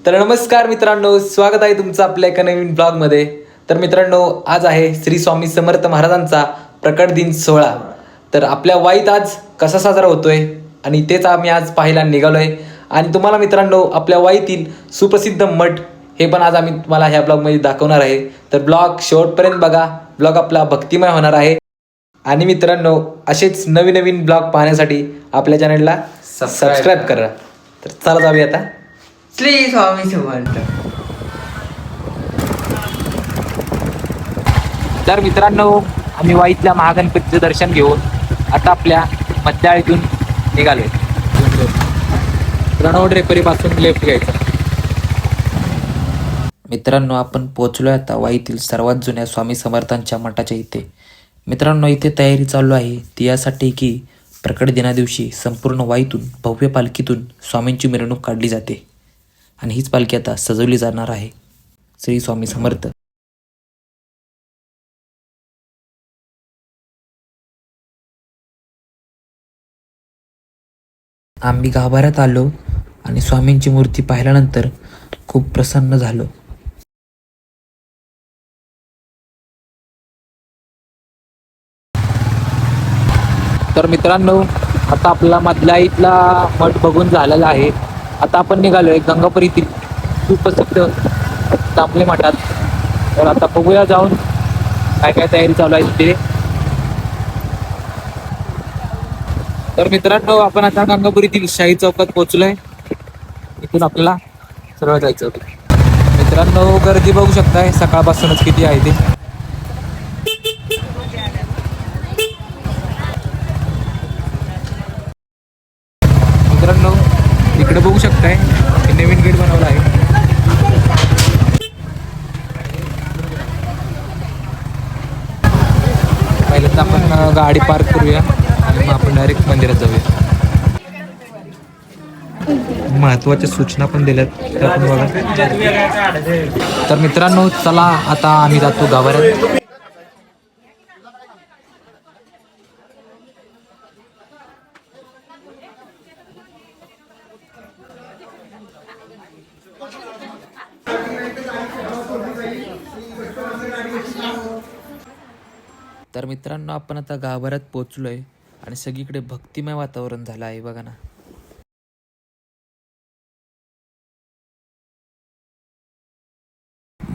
तर नमस्कार मित्रांनो, स्वागत आहे तुमचं आपल्या एका नवीन ब्लॉगमध्ये. तर मित्रांनो, आज आहे श्री स्वामी समर्थ महाराजांचा प्रकट दिन सोहळा. तर आपल्या वाईत आज कसा साजरा होतोय आणि तेच आम्ही आज पाहायला निघालोय. आणि तुम्हाला मित्रांनो, आपल्या वाईतील सुप्रसिद्ध मठ हे पण आज आम्ही तुम्हाला ह्या ब्लॉगमध्ये दाखवणार आहे. तर ब्लॉग शेवटपर्यंत बघा. ब्लॉग आपला भक्तिमय होणार आहे. आणि मित्रांनो, असेच नवीन नवीन ब्लॉग पाहण्यासाठी आपल्या चॅनलला सबस्क्राईब करा. तर चला जाऊया आता. श्री स्वामी समर्थ. तर मित्रांनो, आम्ही वाईतल्या महागणपतीचं दर्शन घेऊन आता आपल्या मध्याळीतून निघालोय. प्रणव ड्रेपरीपासून लेफ्ट घ्यायचं. मित्रांनो, आपण पोहोचलोय आता वाईतील सर्वात जुन्या स्वामी समर्थांच्या मठाच्या इथे. मित्रांनो, इथे तयारी चालू आहे ती यासाठी की प्रकट दिनादिवशी संपूर्ण वाईतून भव्य पालखीतून स्वामींची मिरवणूक काढली जाते. आणि हीच पालखी आता सजवली जाणार आहे. श्री स्वामी समर्थ. आम्ही गाभाऱ्यात आलो आणि स्वामींची मूर्ती पाहिल्यानंतर खूप प्रसन्न झालो. तर मित्रांनो, आता आपला मधल्या इथला मठ बघून झालेला आहे. आता आपण निघालोय गंगापुरीतील सुप्रसिद्ध तांबले मठात. तर आता बघूया जाऊन काय काय तयारी चालू आहे तिथे. तर मित्रांनो, आपण आता गंगापुरीतील शाही चौकात पोहोचलोय. इथून आपल्याला सरळ जायचं होतं. मित्रांनो, गर्दी बघू शकताय सकाळपासूनच किती आहे ते. मित्रांनो, इकडे बघू शकताय नवीन गेट बनवला आहे. पहिल्यांदा आपण गाडी पार्क करूया आणि मग आपण डायरेक्ट मंदिरात जाऊया. महत्वाच्या सूचना पण दिल्यात त्या पण बघा. तर मित्रांनो, चला आता आम्ही जातो गाभाऱ्यात. तर मित्रांनो, आपण आता गाभाऱ्यात पोहोचलोय आणि सगळीकडे भक्तिमय वातावरण झालं आहे बघा ना.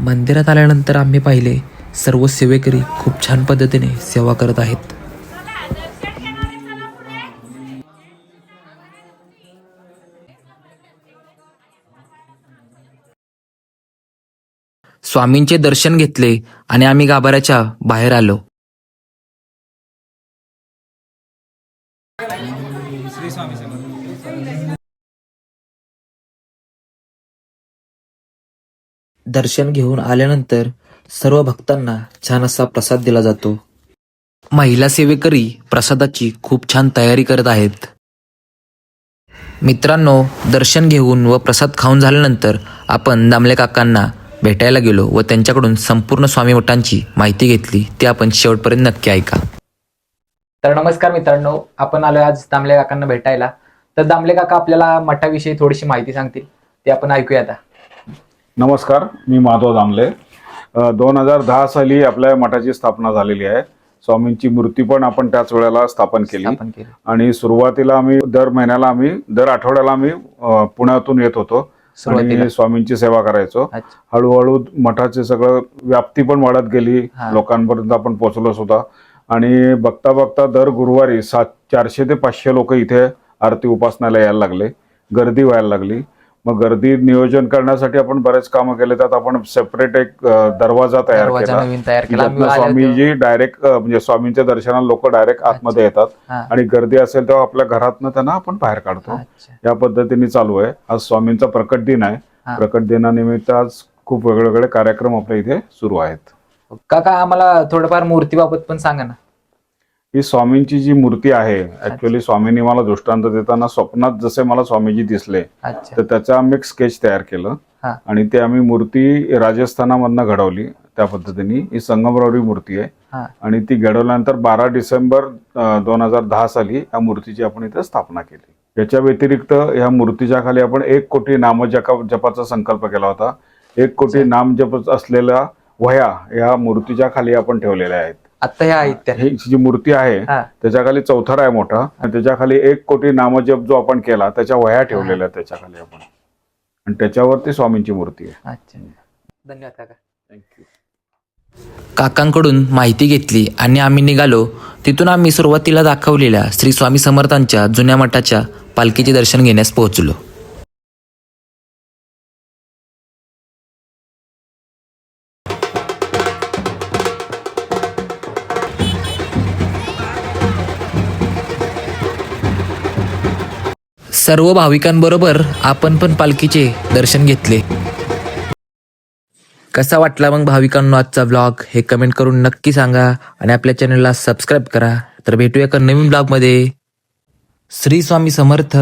मंदिरात आल्यानंतर आम्ही पाहिले सर्व सेवेकरी खूप छान पद्धतीने सेवा करत आहेत. स्वामींचे दर्शन घेतले आणि आम्ही गाभाऱ्याच्या बाहेर आलो. दर्शन घेऊन आल्यानंतर सर्व भक्तांना छान असा प्रसाद दिला जातो. महिला सेवेकरी प्रसादाची खूप छान तयारी करत आहेत. मित्रांनो, दर्शन घेऊन व प्रसाद खाऊन झाल्यानंतर आपण दामले काकांना भेटायला गेलो व त्यांच्याकडून संपूर्ण स्वामी मठांची माहिती घेतली. ती आपण शेवटपर्यंत नक्की ऐका. तर नमस्कार मित्रांनो, आपण आलो आज दामले काकांना भेटायला. तर दामले काका आपल्याला मठाविषयी थोडीशी माहिती सांगतील, ते आपण ऐकूया आता. नमस्कार, मी माधव दामले. 2010 साली आपल्या मठाची स्थापना झालेली आहे. स्वामींची मूर्ती पण आपण त्याच वेळेला स्थापन केली. आणि सुरुवातीला आम्ही दर आठवड्याला आम्ही पुण्यातून येत होतो आणि स्वामींची सेवा करायचो. हळूहळू मठाचे सगळं व्याप्ती पण वाढत गेली, लोकांपर्यंत आपण पोहोचलो सुद्धा. आणि बघता बघता दर गुरुवारी 400 ते 500 लोक इथे आरती उपासनाला यायला लागले. गर्दी व्हायला लागली. मग गर्दी नियोजन करण्यासाठी आपण बरेच कामं केले. त्यात आपण सेपरेट एक दरवाजा तयार केला. स्वामीजी डायरेक्ट म्हणजे स्वामींच्या दर्शनाला लोक डायरेक्ट आतमध्ये येतात आणि गर्दी असेल तेव्हा आपल्या घरातनं त्यांना आपण बाहेर काढतो. या पद्धतीने चालू आहे. आज स्वामींचा प्रकट दिन आहे. प्रकट दिनानिमित्त आज खूप वेगवेगळे कार्यक्रम आपल्या इथे सुरू आहेत. काका, आम्हाला थोडंफार मूर्तीबाबत पण सांगा ना. ही स्वामींची जी मूर्ती आहे, ऍक्च्युअली स्वामींनी मला दृष्टांत देताना स्वप्नात जसे मला स्वामीजी दिसले तर त्याचं आम्ही एक स्केच तयार केलं आणि ते आम्ही मूर्ती राजस्थानामधनं घडवली. त्या पद्धतीने ही संगमरवरी मूर्ती आहे आणि ती घडवल्यानंतर 12 डिसेंबर 2010 साली या मूर्तीची आपण इथे स्थापना केली. याच्या व्यतिरिक्त ह्या मूर्तीच्या खाली आपण 1 कोटी जपाचा संकल्प केला होता. 1 कोटी नामजप असलेल्या वह्या या मूर्तीच्या खाली आपण ठेवलेल्या आहेत. आता ह्या आहेत त्या. ही जी मूर्ती आहे हा. त्याच्या खाली चौथरा आहे मोठा आणि त्याच्या खाली 1 कोटी नामजप जो आपण केला त्याच्या वह्या ठेवलेल्या आहेत त्याच्या खाली आपण, आणि त्याच्यावरती स्वामींची मूर्ती आहे. अच्छा, धन्यवाद काका. थँक्यू. काकांकडून माहिती घेतली आणि आम्ही निघालो. तिथून आम्ही सुरुवातीला दाखवलेल्या श्री स्वामी समर्थांच्या जुन्या मठाच्या पालखीचे दर्शन घेण्यास पोहोचलो. सर्व भाविकांबरोबर आपण पण पालखीचे दर्शन घेतले. कसा वाटला मग भाविकांनो आजचा व्लॉग हे कमेंट करून नक्की सांगा आणि आपल्या चॅनलला सबस्क्राईब करा. तर भेटूया एका नवीन व्लॉगमध्ये. श्री स्वामी समर्थ.